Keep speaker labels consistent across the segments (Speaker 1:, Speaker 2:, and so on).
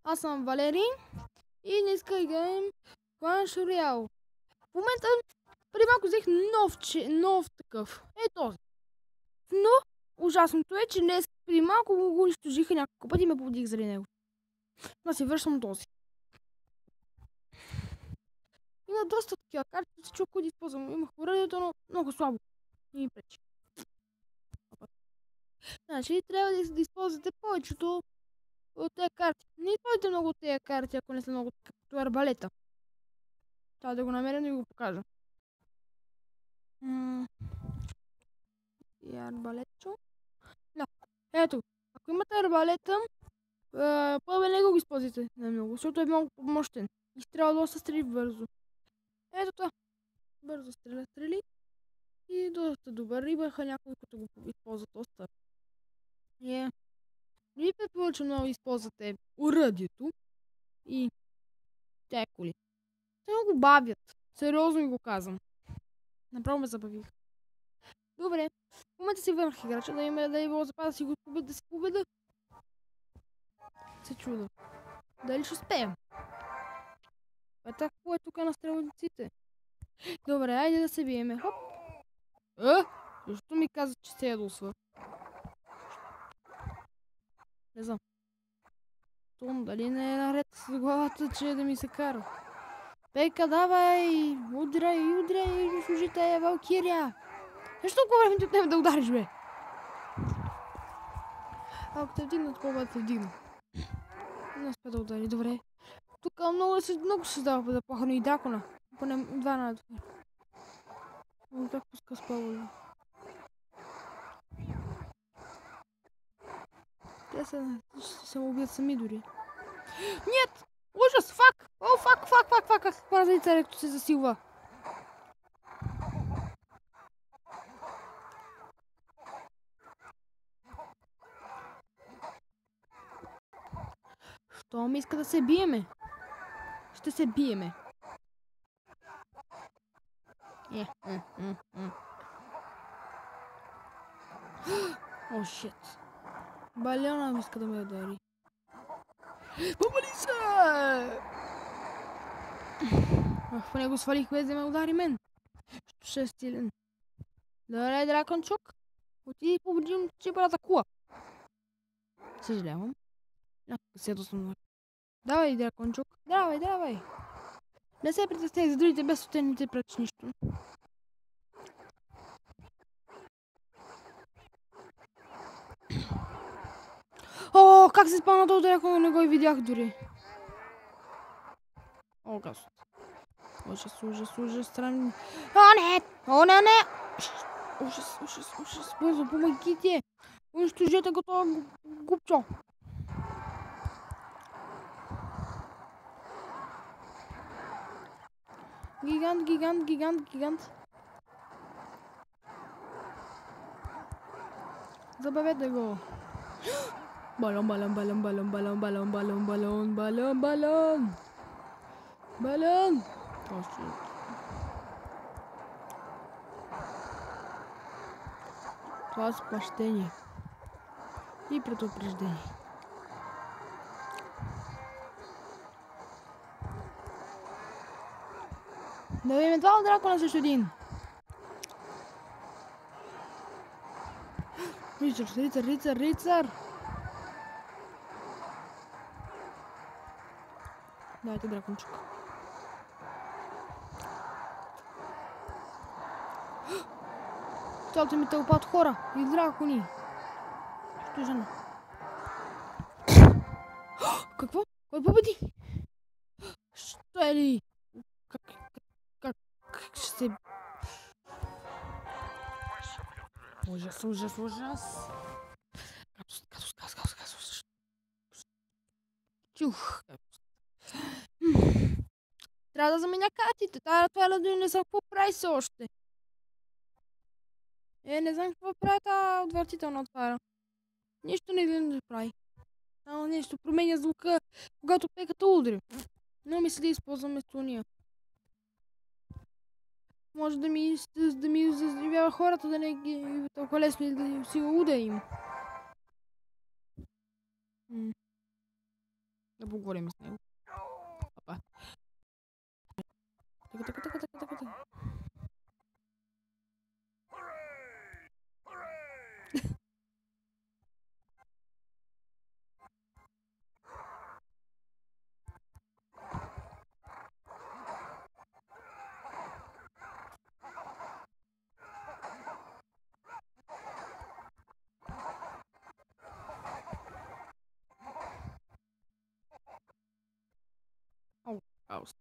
Speaker 1: Аз съм Валерий и днес играем Clash Royale. В момента преди малко взех нов такъв. Е този. Но ужасното е, че днес преди малко го унищожиха няколко пъти и ме победих заради него. Но си вършвам този. Има доста такива карти, се чух да използвам. Имах уредието, но много слабо. И ми пречи. Значи трябва да използвате повечето от тези карти. Не използвайте много от тези карти, ако не са много като арбалета. Трябва да го намеря да ви го покажа. И арбалетчо. Да. Ето. Ако имате арбалета, по-добре не го използвайте на много, защото е много мощен. И трябва доста стрели бързо. Ето това. Бързо стрели. И доста добър. Имаха някой, като го използват доста. Не ви препоръчвам много да използвате оръдието и тя коли. Те много бавят. Сериозно ви го казвам. Направо ме забавих. Добре. В момента си върнах играча, да има да било запада да си победа. Се чуда. Дали ще успеем? Какво е тук на стрелниците? Добре, айде да се биеме. Хоп. Защо ми каза, че се ядосва? Не знам. Том, дали не е наред с главата, че да ми се кара? Пека, давай! Удрай, служи тая Валкирия! Защо толкова време ти отнема да удариш, бе? Ако те вдигнат, по-бе те вдигна. Не успя да удари, добре. Тук много се дава заплаха, но и дракона. Поне 2 на 2. Но как пуска с Павло? Те се убият сами дори. Нет! Ужас! Фак! О, фак! Как паразица ректо се засилва. Що ми иска да се биеме? Ще се биеме. О, шит. Балиона ми иска да ме удари. Помали се! По него свалих без да ме удари мен. Ще е стилен. Добре, дракончук. Отиди и победим чипарата кула. Съжалявам. Се досъмно. Давай, дракончук. Давай. Не се притесняй за другите, без те не ти пречи нищо. О, как се спана този дракон, не го и видях дори. О, газ. Ужас, странно. О, не! Ужас. Бързо, помогите. Унищожете го това губчо. Гигант. Забавете го. Балон. Това е спащение. И предупреждение. Да видим два дракона срещу един. Рицар. Дайте дракончик. Цялата ми тълпа от хора и дракони. Що жена? Какво? Кой победи? Що е ли? Как ще се... Ужас. Катус. Чух. Трябва да заменя картите. Това дори не знам какво прави се още. Не знам какво прави тази отвратителна отвара. Нищо не изглежда да прави. Само нещо променя звука, когато пеката удари. Но мисля да използваме стония. Може да ми заздравява хората, да не ги толкова лесно и да си го ударим. да поговорим с него. Опа. Така. Ау, аус.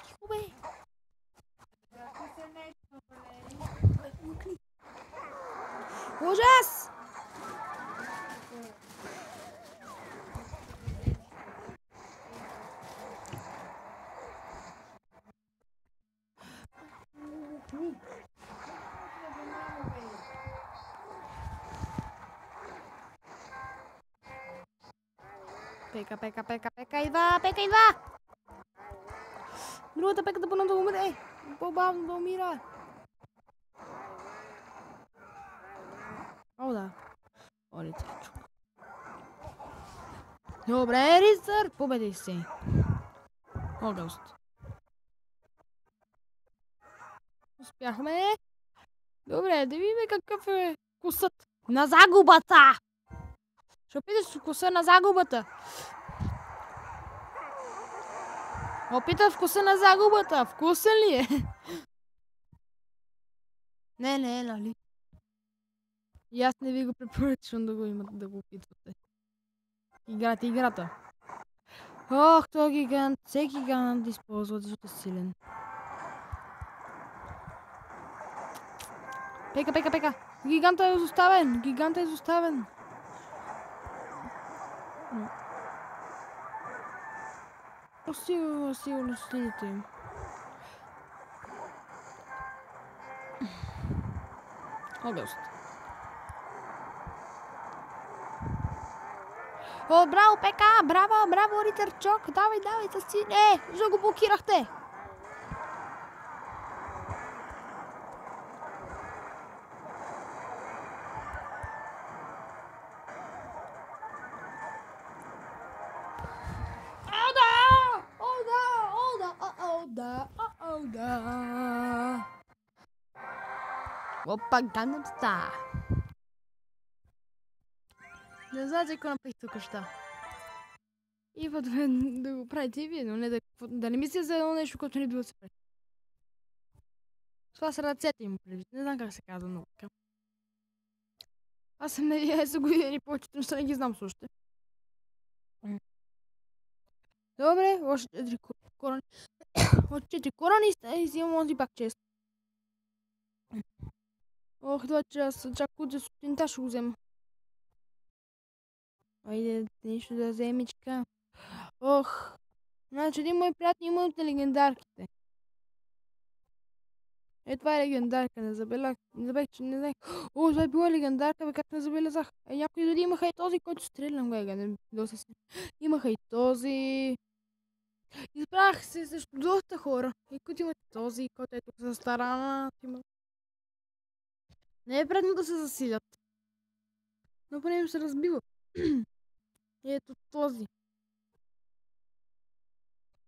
Speaker 1: Тихо, бе. Ужас! Пека, идва! Другата пека да да умре. По-бавно да умира. О, да. О, лицечко. Добре, Рицар, победи се. О, дост. Успяхме. Добре, да видим какъв е вкусът на загубата. Ще опиташ вкуса на загубата. Опита вкуса на загубата. Вкусен ли е? Не, нали? И аз не ви го препоръчвам да го имате, да го опитвате. Играте играта. Ох, този гигант. Всеки гигант да използва, защото е силен. Пека. Гигантът е изоставен. Сигурно следите им. Огъст. О, браво, Пека! Браво, Ритърчок! Давай, с си... Защо го блокирахте? Да. Опа, Gangnam Style. Не знаете какво направих тук що. И да го правите и вие, но не да не мисля за едно нещо, което не било се прави. Това са ръцете им предвид. Не знам как се казва наука. Аз съм на 11 години, повечето неща не ги знам също. Добре, още 4 корони. Още 4 корони и взимам онзи пак чест. Ох, 2 часа, чак утре сутринта ще го взема. Айде, нещо да вземичка. Ох, значи един мой приятел има от легендарките. Това е легендарка, не забелязах, че не знаех. О, това е била легендарка, бе, как не забелязах. Някои дори имаха и този, който стрелям, бе, доста си. Имаха и този. Избрах се срещу доста хора. И които имат този, който е тук за старана. Не е предно да се засилят. Но поне им се разбива. Ето този.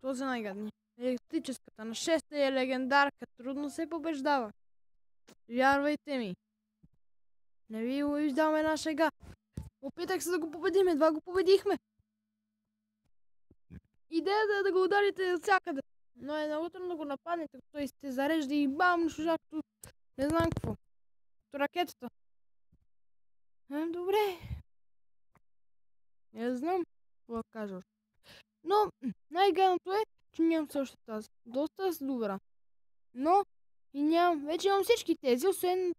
Speaker 1: Този е най-гадни. Електрическата на 6 е легендарка. Трудно се побеждава. Вярвайте ми. Не ви го издаваме една шега. Опитах се да го победим. Едва го победихме. Идеята е да го ударите от всякъде. Но е много трудно да го нападнете. Той сте зарежда и бам, шужакто. Не знам какво. То ракетата. Добре. Не знам какво да кажа. Но най-гадното е, че нямам също тази. Доста добра. Но и нямам. Вече имам всички тези, освен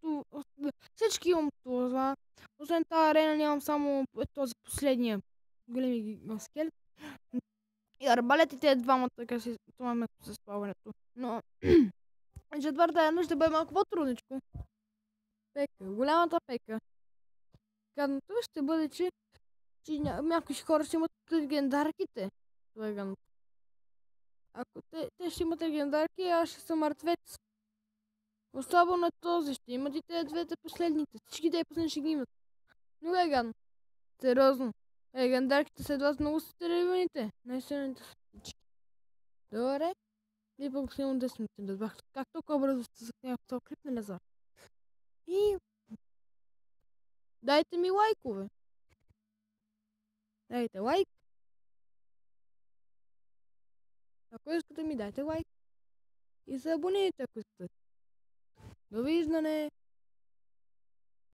Speaker 1: всички имам това. Освен тази арена нямам само този последния големи скелет. И арбалетите двамата, така си това ме с плаването. Но четвърта арена ще бъде малко по-трудничко. Пека, голямата пека. Гадното ще бъде, че някои хора ще имат легендарките. Това е гадното. Ако те ще имат легендарки, аз ще съм мъртвец. Особено този ще имат и те двете последните. Всички те последни ще ги имат. Но Еган, сериозно. Легендарките следват много са телевизионите. Най-силните са всички. Добре. И пък силно 10 минути да бях. Как толкова бързо сте закъснял в този клип, не знам. И дайте ми лайкове. Дайте лайк. Ако искате ми, дайте лайк. И се абонирайте, ако искате. Довиждане!